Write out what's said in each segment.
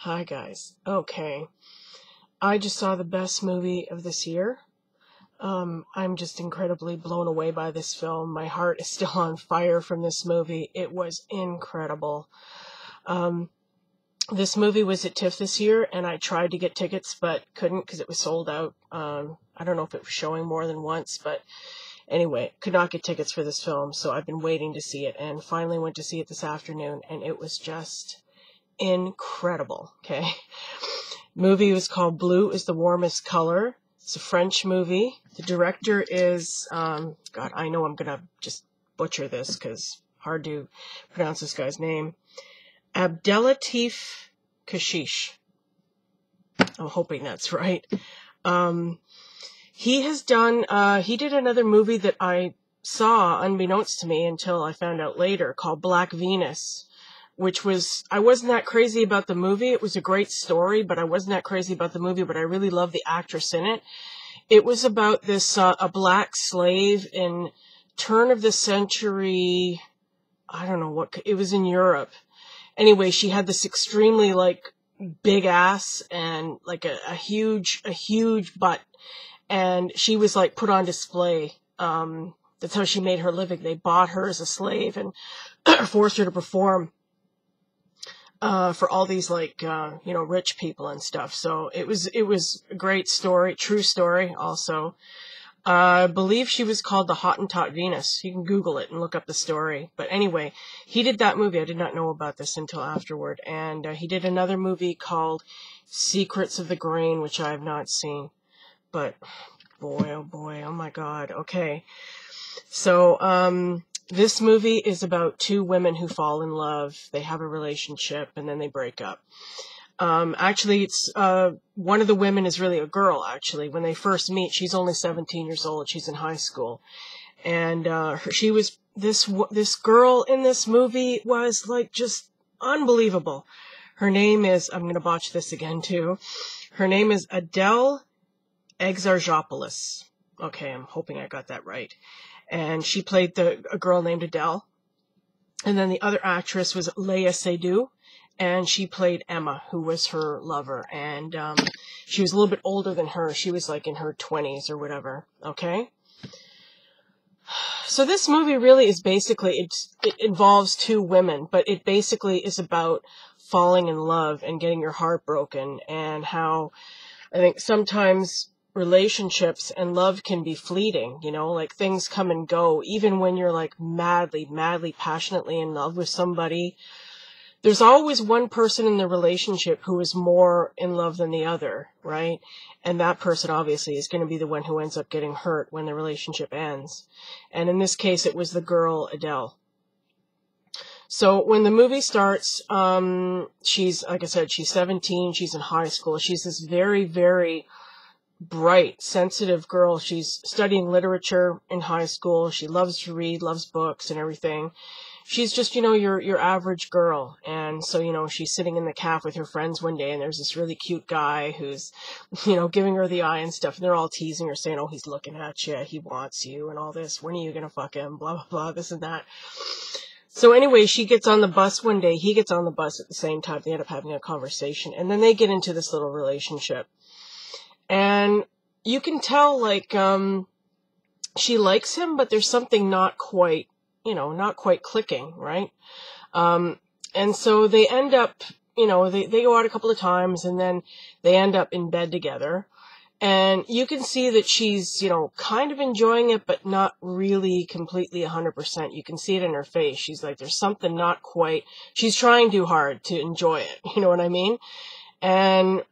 Hi guys. Okay. I just saw the best movie of this year. I'm just incredibly blown away by this film. My heart is still on fire from this movie. It was incredible. Um, this movie was at TIFF this year, and I tried to get tickets, but couldn't because it was sold out. I don't know if it was showing more than once, but anyway, could not get tickets for this film, so I've been waiting to see it, and finally went to see it this afternoon, and it was just incredible. Okay. Movie was called Blue is the Warmest Color. It's a French movie. The director is, God, I know I'm going to just butcher this because hard to pronounce this guy's name. Abdellatif Kechiche. I'm hoping that's right. He did another movie that I saw unbeknownst to me until I found out later called Black Venus, which I wasn't that crazy about the movie. It was a great story, but I wasn't that crazy about the movie, but I really loved the actress in it. It was about this, a black slave in turn of the century, I don't know what, it was in Europe. Anyway, she had this extremely, big ass and, a huge butt, and she was, put on display. That's how she made her living. They bought her as a slave and forced her to perform for all these rich people and stuff. So it was a great story, true story also. I believe she was called the Hottentot Venus. You can Google it and look up the story. But anyway, he did that movie. I did not know about this until afterward. And he did another movie called Secrets of the Grain, which I have not seen. But boy, oh my God. Okay. So, this movie is about two women who fall in love. They have a relationship and then they break up. Actually, it's, one of the women is really a girl, actually. When they first meet, she's only 17 years old. She's in high school. And, this girl in this movie was, just unbelievable. Her name is, I'm gonna botch this again, too. Her name is Adele Exarchopoulos. Okay, I'm hoping I got that right. And she played a girl named Adele. And then the other actress was Lea Seydoux, and she played Emma, who was her lover. And she was a little bit older than her. She was in her 20s or whatever. Okay? So this movie really is basically, it involves two women, but it basically is about falling in love and getting your heart broken, and how I think sometimes relationships and love can be fleeting, things come and go. Even when you're madly, passionately in love with somebody, there's always one person in the relationship who is more in love than the other, right? And that person obviously is going to be the one who ends up getting hurt when the relationship ends. And in this case, it was the girl, Adele. So when the movie starts, she's, like I said, she's 17, she's in high school. She's this very, very bright, sensitive girl. She's studying literature in high school. She loves to read, loves books and everything. She's just, your average girl. And so, she's sitting in the cafe with her friends one day, and there's this really cute guy who's, giving her the eye and stuff. And they're all teasing her, saying, oh, he's looking at you, he wants you, and all this. When are you gonna fuck him? Blah, blah, blah, this and that. So anyway, she gets on the bus one day. He gets on the bus at the same time. They end up having a conversation. And then they get into this little relationship. And you can tell, she likes him, but there's something not quite clicking, right? And so they end up, they go out a couple of times, and then they end up in bed together. And you can see that she's, kind of enjoying it, but not really completely 100%. You can see it in her face. She's there's something not quite, she's trying too hard to enjoy it. You know what I mean? And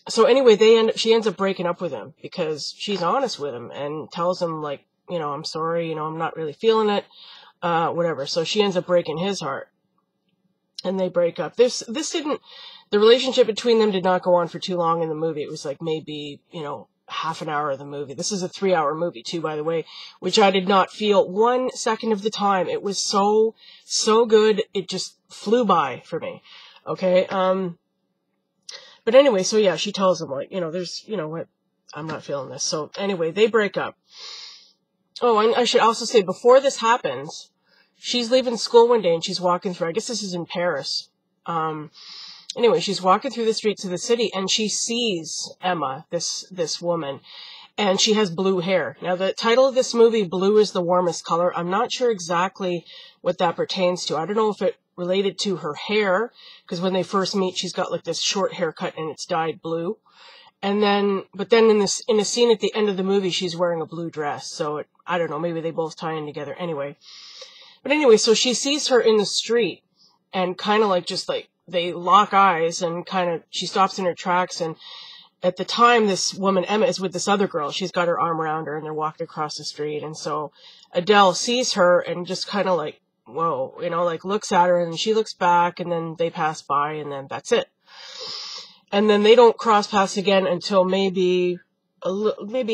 so anyway, she ends up breaking up with him because she's honest with him and tells him I'm sorry, I'm not really feeling it, whatever. So she ends up breaking his heart, and they break up. The relationship between them did not go on for too long in the movie. It was maybe, half an hour of the movie. This is a 3-hour movie too, by the way, which I did not feel 1 second of the time. It was so good. It just flew by for me. Okay. But anyway, so yeah, she tells him there's, what, I'm not feeling this. So anyway, they break up. Oh, and I should also say, before this happens, she's leaving school one day and she's walking through, I guess this is in Paris. anyway, she's walking through the streets of the city, and she sees Emma, this woman, and she has blue hair. Now, the title of this movie, Blue is the Warmest Color, I'm not sure exactly what that pertains to. I don't know if it related to her hair, because when they first meet, she's got like this short haircut and it's dyed blue. And then, but then in a scene at the end of the movie, she's wearing a blue dress. So I don't know, maybe they both tie in together. Anyway. But anyway, so she sees her in the street and kind of like just like they lock eyes and kind of she stops in her tracks. And at the time, this woman, Emma, is with this other girl. She's got her arm around her and they're walking across the street. And so Adele sees her and just kind of like, whoa, you know, like looks at her and she looks back and then they pass by and then that's it. And then they don't cross paths again until maybe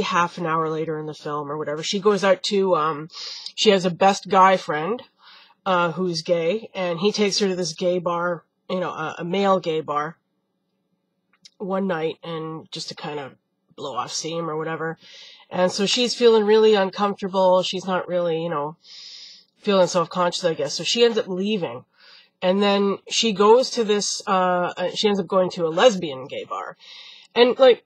half an hour later in the film or whatever. She goes out to, she has a best guy friend, who's gay, and he takes her to this gay bar, you know, a male gay bar one night, and just to kind of blow off steam or whatever. And so she's feeling really uncomfortable. She's not really, you know, feeling self-conscious, I guess. So she ends up leaving. And then she goes to this, she ends up going to a lesbian gay bar. And, like,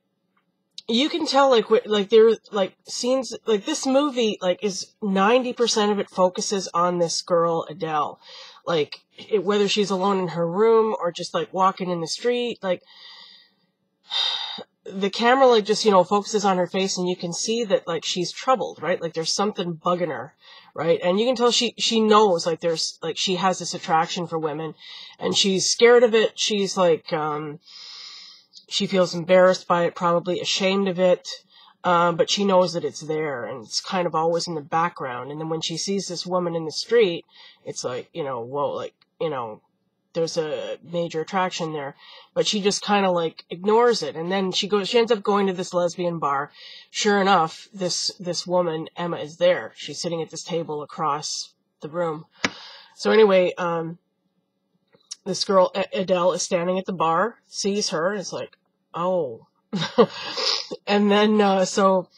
you can tell, like there's, like, scenes, like, this movie, like, is 90% of it focuses on this girl, Adele. Like, whether she's alone in her room or just, like, walking in the street, like, the camera, like, just, you know, focuses on her face and you can see that, like, she's troubled, right? Like, there's something bugging her. Right. And you can tell she knows, like, there's, like, she has this attraction for women and she's scared of it. She's like, she feels embarrassed by it, probably ashamed of it. But she knows that it's there and it's kind of always in the background. And then when she sees this woman in the street, it's like, you know, whoa, like, you know, there's a major attraction there, but she just kind of like ignores it. And then she ends up going to this lesbian bar. Sure enough, this woman, Emma, is there. She's sitting at this table across the room. So anyway, this girl, Adele, is standing at the bar, sees her, and is like, oh. And then, so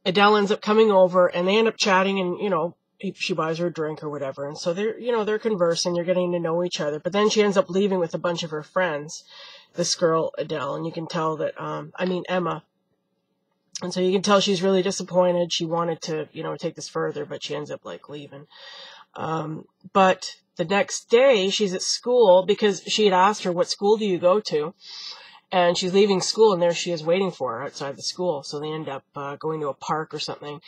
Adele ends up coming over and they end up chatting and, you know, she buys her a drink or whatever. And so they're conversing, they're getting to know each other. But then she ends up leaving with a bunch of her friends, this girl, Adele. And you can tell that, Emma. And so you can tell she's really disappointed. She wanted to, you know, take this further, but she ends up like leaving. But the next day she's at school because she had asked her, what school do you go to? And she's leaving school and there she is waiting for her outside the school. So they end up, going to a park or something.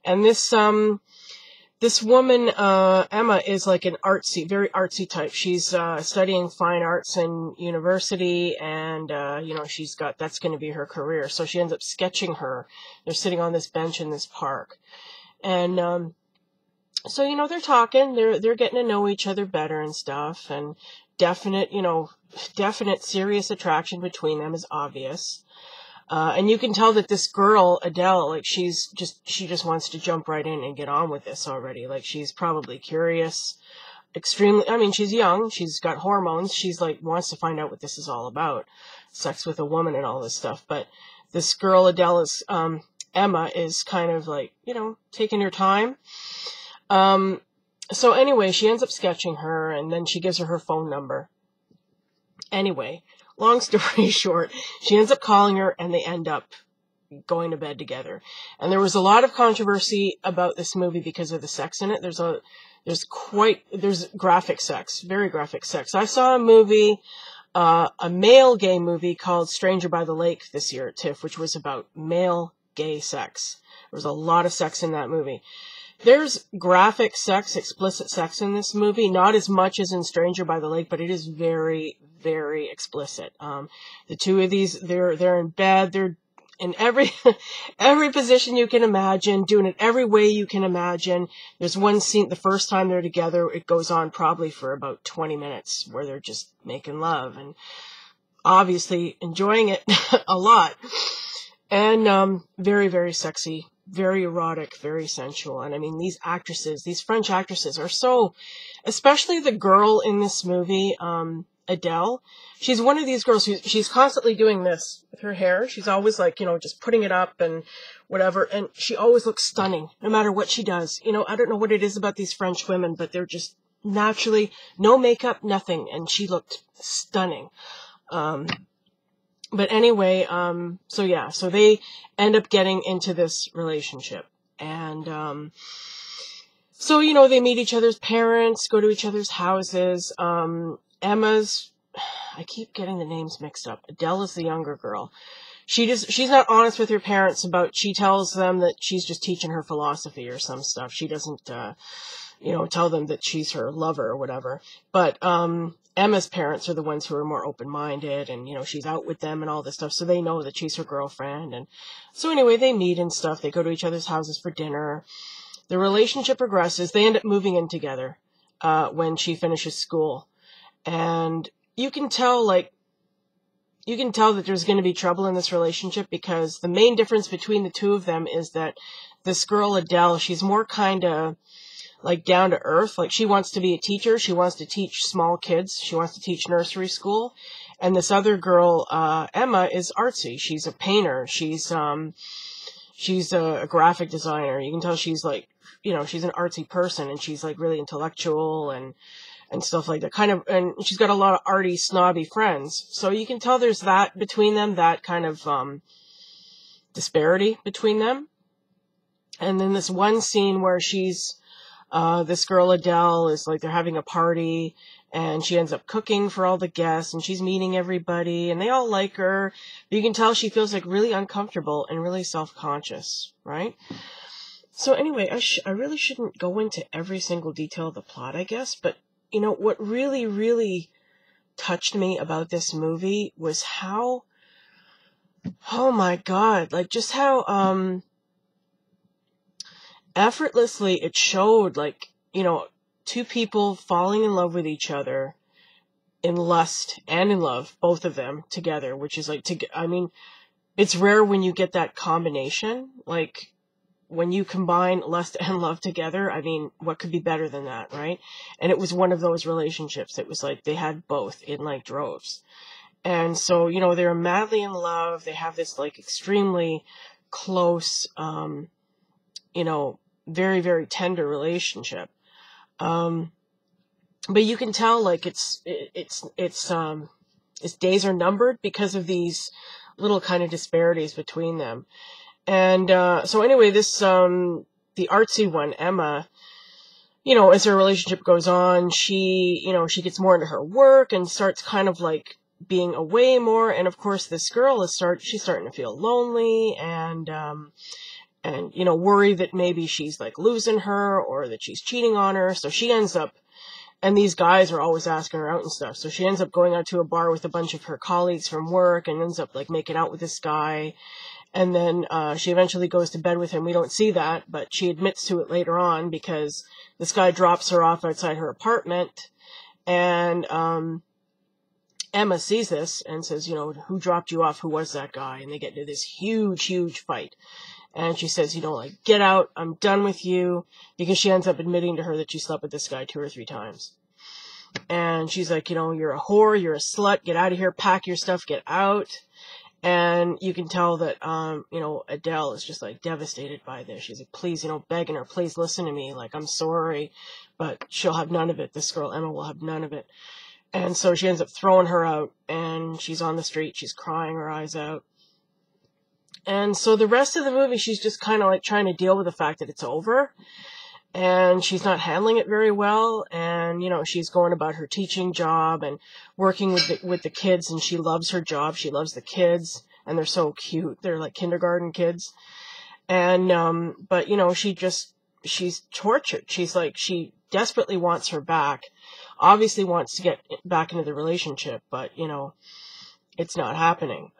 And this woman, Emma, is like an very artsy type. She's studying fine arts in university, and you know, that's going to be her career. So she ends up sketching her. They're sitting on this bench in this park, and so you know, they're talking. They're getting to know each other better and stuff. And definite serious attraction between them is obvious. And you can tell that this girl, Adele, like, she just wants to jump right in and get on with this already. Like, she's probably curious, she's young, she's got hormones, she's like, wants to find out what this is all about. Sex with a woman and all this stuff. But this girl, Adele, Emma, is kind of like, you know, taking her time. So anyway, she ends up sketching her and then she gives her phone number. Anyway, long story short, she ends up calling her and they end up going to bed together. And there was a lot of controversy about this movie because of the sex in it. There's graphic sex, very graphic sex. I saw a movie, a male gay movie called Stranger by the Lake this year at TIFF, which was about male gay sex. There was a lot of sex in that movie. There's graphic sex, explicit sex in this movie, not as much as in Stranger by the Lake, but it is very, very explicit. The two of these, they're in bed, they're in every position you can imagine, doing it every way you can imagine. There's one scene, the first time they're together, it goes on probably for about 20 minutes where they're just making love and obviously enjoying it a lot. And very, very sexy, very erotic, very sensual. And I mean, these French actresses are so, especially the girl in this movie, Adele. She's one of these girls she's constantly doing this with her hair. She's always like, you know, just putting it up and whatever. And she always looks stunning no matter what she does. You know, I don't know what it is about these French women, but they're just naturally no makeup, nothing. And she looked stunning. But anyway, so yeah, so they end up getting into this relationship. And, so, they meet each other's parents, go to each other's houses. Emma's, I keep getting the names mixed up. Adele is the younger girl. She's not honest with her parents she tells them that she's just teaching her philosophy or some stuff. She doesn't, tell them that she's her lover or whatever. But, Emma's parents are the ones who are more open-minded, and, she's out with them and all this stuff, so they know that she's her girlfriend. And so anyway, they meet and stuff. They go to each other's houses for dinner. The relationship progresses. They end up moving in together, when she finishes school. And you can tell that there's going to be trouble in this relationship, because the main difference between the two of them is that this girl, Adele, she's more kind of like down to earth. Like, she wants to be a teacher. She wants to teach small kids. She wants to teach nursery school. And this other girl, Emma, is artsy. She's a painter. She's a graphic designer. You can tell she's like, she's an artsy person, and she's like really intellectual and stuff like that. And she's got a lot of arty, snobby friends. So you can tell there's that between them, that kind of, disparity between them. And then this one scene where this girl Adele is like, they're having a party, and she ends up cooking for all the guests, and she's meeting everybody, and they all like her. But you can tell she feels like really uncomfortable and really self-conscious, right? So anyway, I really shouldn't go into every single detail of the plot, I guess, but what really, really touched me about this movie was how, oh my God, like just how, effortlessly it showed, like, two people falling in love with each other, in lust and in love, both of them together, which is like, it's rare when you get that combination. Like, when you combine lust and love together, what could be better than that, right? And it was one of those relationships. It was like they had both in like droves. And so, they're madly in love. They have this like extremely close, very, very tender relationship. But you can tell like its days are numbered because of these little kind of disparities between them. And, so anyway, this, the artsy one, Emma, as her relationship goes on, she gets more into her work and starts kind of like being away more. And of course, this girl she's starting to feel lonely and worry that maybe she's like losing her or that she's cheating on her. So she ends up, and these guys are always asking her out and stuff. So she ends up going out to a bar with a bunch of her colleagues from work and ends up like making out with this guy. And then she eventually goes to bed with him. We don't see that, but she admits to it later on because this guy drops her off outside her apartment. And Emma sees this and says, who dropped you off? Who was that guy? And they get into this huge, huge fight. And she says, get out. I'm done with you. Because she ends up admitting to her that she slept with this guy 2 or 3 times. And she's like, you're a whore. You're a slut. Get out of here. Pack your stuff. Get out. And you can tell that, Adele is just like devastated by this. She's like, please, begging her, please listen to me. Like, I'm sorry, but she'll have none of it. This girl, Emma, will have none of it. And so she ends up throwing her out and she's on the street. She's crying her eyes out. And so the rest of the movie, she's just kind of like trying to deal with the fact that it's over. And she's not handling it very well. And, she's going about her teaching job and working with the kids. And she loves her job. She loves the kids. And they're so cute. They're like kindergarten kids. And, but, she's tortured. She's like, she desperately wants her back. Obviously wants to get back into the relationship. But, it's not happening.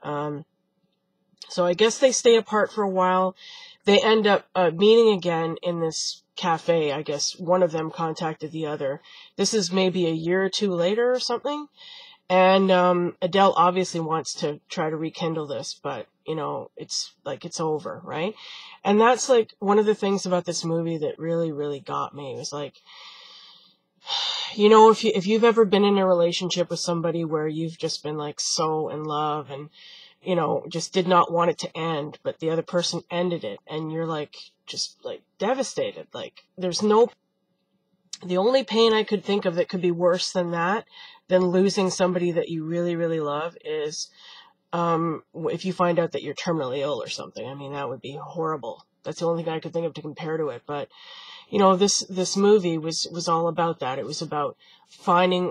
So I guess they stay apart for a while. They end up meeting again in this cafe. I guess one of them contacted the other. This is maybe a year or 2 later or something. And Adele obviously wants to try to rekindle this, but, it's like it's over, right? And that's like one of the things about this movie that really, really got me. It was like, if you've ever been in a relationship with somebody where you've just been like so in love and just did not want it to end, but the other person ended it, and you're like, just like devastated. Like, there's no The only pain I could think of that could be worse than that, than losing somebody that you really, really love, is if you find out that you're terminally ill or something. I mean, that would be horrible. That's the only thing I could think of to compare to it. But, you know, this movie was all about that. It was about falling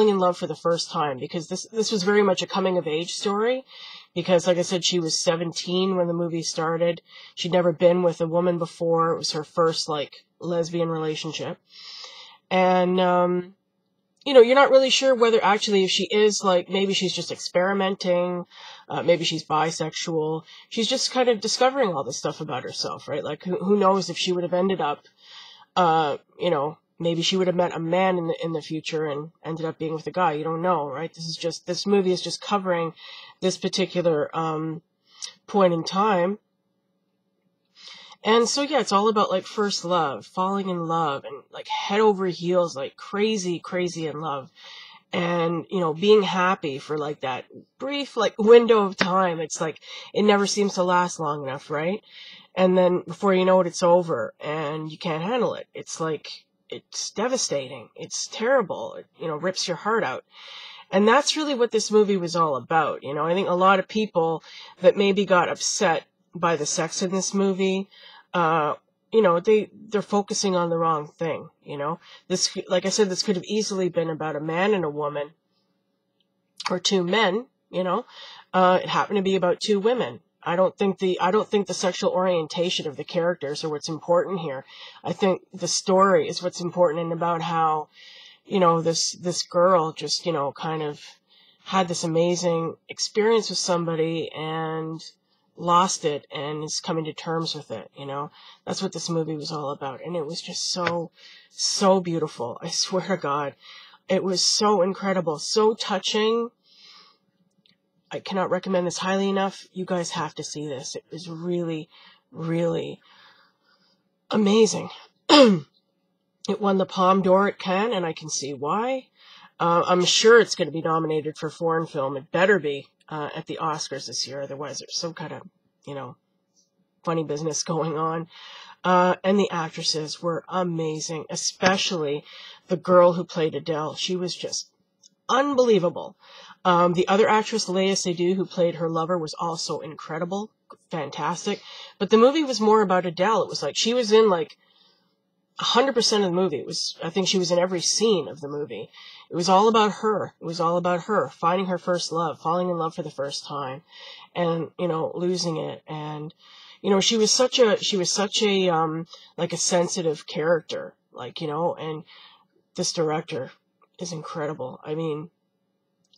in love for the first time, because this was very much a coming of age story, because like I said, she was 17 when the movie started. She'd never been with a woman before. It was her first like lesbian relationship. And, you know, you're not really sure whether actually if she is like, maybe she's just experimenting, maybe she's bisexual. She's just kind of discovering all this stuff about herself, right? Like who knows if she would have ended up, you know, maybe she would have met a man in the future and ended up being with a guy. You don't know, right? This movie is just covering this particular, point in time. And so, yeah, it's all about like first love, falling in love, and like head over heels, like crazy, crazy in love. And, you know, being happy for like that brief like window of time. It's like, it never seems to last long enough, right? And then before you know it, it's over and you can't handle it. It's like, it's devastating. It's terrible. It, you know, rips your heart out. And that's really what this movie was all about. You know, I think a lot of people that maybe got upset by the sex in this movie, you know, they're focusing on the wrong thing. You know, this, like I said, this could have easily been about a man and a woman, or two men. You know, it happened to be about two women. I don't think the sexual orientation of the characters are what's important here. I think the story is what's important, and about how, you know, this girl just, you know, kind of had this amazing experience with somebody and lost it and is coming to terms with it. You know, that's what this movie was all about. And it was just so beautiful. I swear to God, it was so incredible, so touching. I cannot recommend this highly enough. You guys have to see this. It was really, really amazing. It won the Palme d'Or at Cannes, and I can see why. I'm sure it's going to be nominated for foreign film. It better be at the Oscars this year. Otherwise, there's some kind of, you know, funny business going on. And the actresses were amazing, especially the girl who played Adele. She was just unbelievable. The other actress, Lea Seydoux, who played her lover, was also incredible, fantastic. But the movie was more about Adele. It was like she was in like 100% of the movie. It was, I think she was in every scene of the movie. It was all about her. It was all about her finding her first love, falling in love for the first time, and, you know, losing it. And, you know, she was such a like a sensitive character, like, you know, and this director is incredible. I mean,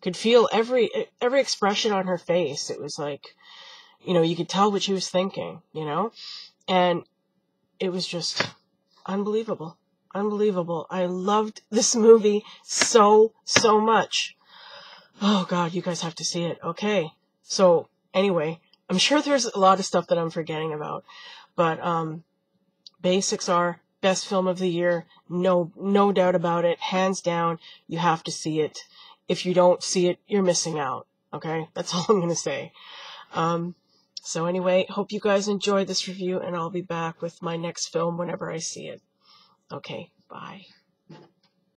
could feel every expression on her face. It was like, you know, you could tell what she was thinking, you know, and it was just unbelievable. Unbelievable. I loved this movie so much. Oh God, you guys have to see it. Okay. So anyway, I'm sure there's a lot of stuff that I'm forgetting about, but, basics are best film of the year. No doubt about it. Hands down. You have to see it. If you don't see it, you're missing out. Okay. That's all I'm going to say. So anyway, hope you guys enjoyed this review, and I'll be back with my next film whenever I see it. Okay, bye.